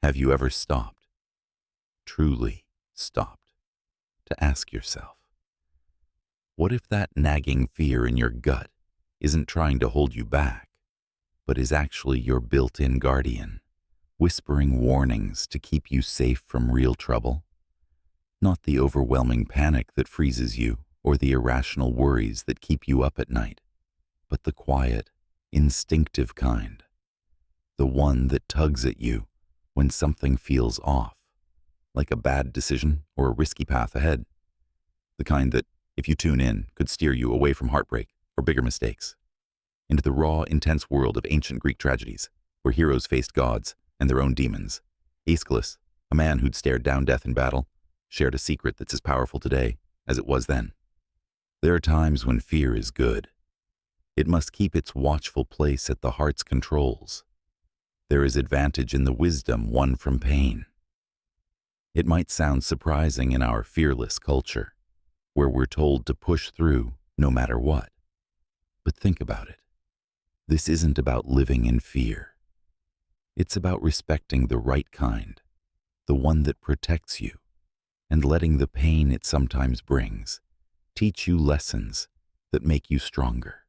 Have you ever stopped, truly stopped, to ask yourself, what if that nagging fear in your gut isn't trying to hold you back, but is actually your built-in guardian, whispering warnings to keep you safe from real trouble? Not the overwhelming panic that freezes you or the irrational worries that keep you up at night, but the quiet, instinctive kind, the one that tugs at you when something feels off, like a bad decision or a risky path ahead, the kind that, if you tune in, could steer you away from heartbreak or bigger mistakes, into the raw, intense world of ancient Greek tragedies, where heroes faced gods and their own demons. Aeschylus, a man who'd stared down death in battle, shared a secret that's as powerful today as it was then. There are times when fear is good. It must keep its watchful place at the heart's controls. There is advantage in the wisdom won from pain. It might sound surprising in our fearless culture, where we're told to push through no matter what. But think about it. This isn't about living in fear. It's about respecting the right kind, the one that protects you, and letting the pain it sometimes brings teach you lessons that make you stronger.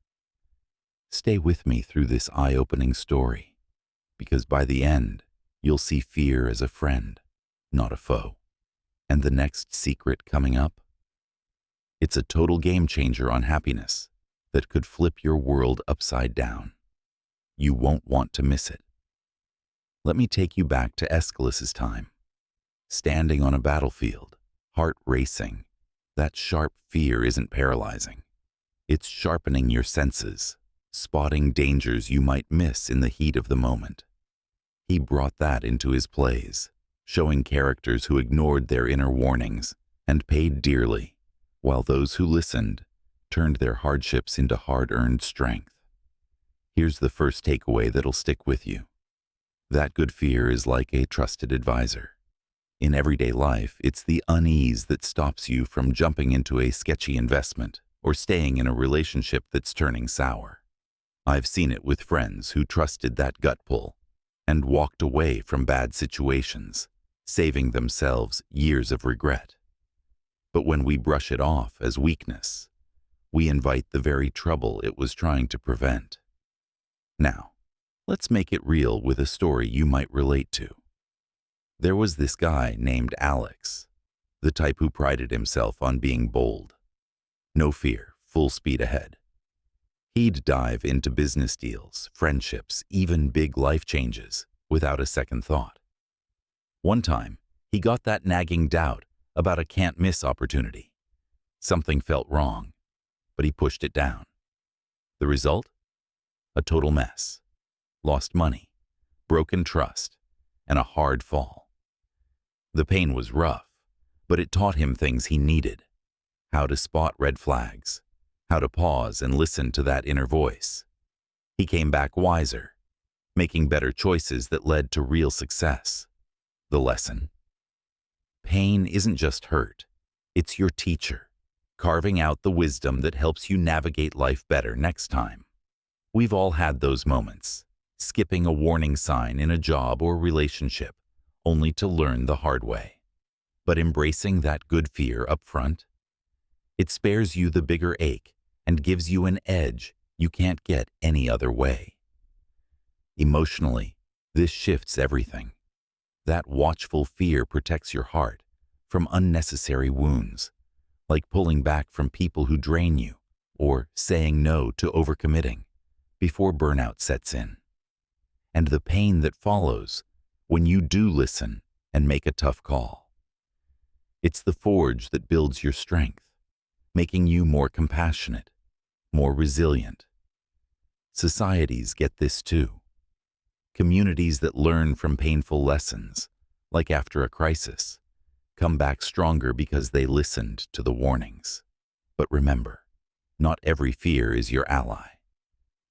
Stay with me through this eye-opening story, because by the end, you'll see fear as a friend, not a foe. And the next secret coming up? It's a total game changer on happiness that could flip your world upside down. You won't want to miss it. Let me take you back to Aeschylus's time. Standing on a battlefield, heart racing, that sharp fear isn't paralyzing. It's sharpening your senses, spotting dangers you might miss in the heat of the moment. He brought that into his plays, showing characters who ignored their inner warnings and paid dearly, while those who listened turned their hardships into hard-earned strength. Here's the first takeaway that'll stick with you. That good fear is like a trusted advisor. In everyday life, it's the unease that stops you from jumping into a sketchy investment or staying in a relationship that's turning sour. I've seen it with friends who trusted that gut pull and walked away from bad situations, saving themselves years of regret. But when we brush it off as weakness, we invite the very trouble it was trying to prevent. Now, let's make it real with a story you might relate to. There was this guy named Alex, the type who prided himself on being bold. No fear, full speed ahead. He'd dive into business deals, friendships, even big life changes without a second thought. One time, he got that nagging doubt about a can't-miss opportunity. Something felt wrong, but he pushed it down. The result? A total mess. Lost money, broken trust, and a hard fall. The pain was rough, but it taught him things he needed: how to spot red flags, how to pause and listen to that inner voice. He came back wiser, making better choices that led to real success. The lesson? Pain isn't just hurt, it's your teacher, carving out the wisdom that helps you navigate life better next time. We've all had those moments, skipping a warning sign in a job or relationship, only to learn the hard way. But embracing that good fear up front, it spares you the bigger ache and gives you an edge you can't get any other way. Emotionally, this shifts everything. That watchful fear protects your heart from unnecessary wounds, like pulling back from people who drain you or saying no to overcommitting before burnout sets in. And the pain that follows when you do listen and make a tough call. It's the forge that builds your strength, making you more compassionate, more resilient. Societies get this too. Communities that learn from painful lessons, like after a crisis, come back stronger because they listened to the warnings. But remember, not every fear is your ally.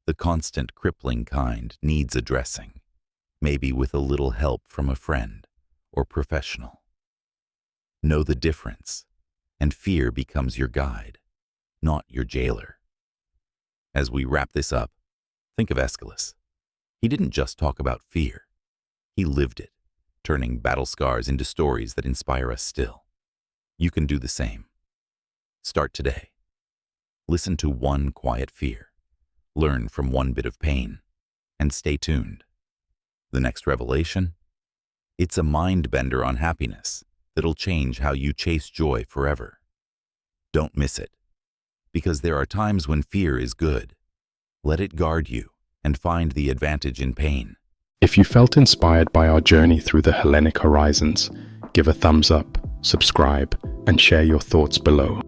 The constant crippling kind needs addressing, maybe with a little help from a friend or professional. Know the difference, and fear becomes your guide, not your jailer. As we wrap this up, think of Aeschylus. He didn't just talk about fear. He lived it, turning battle scars into stories that inspire us still. You can do the same. Start today. Listen to one quiet fear, learn from one bit of pain, and stay tuned. The next revelation? It's a mind bender on happiness that'll change how you chase joy forever. Don't miss it, because there are times when fear is good. Let it guard you and find the advantage in pain. If you felt inspired by our journey through the Hellenic horizons, give a thumbs up, subscribe, and share your thoughts below.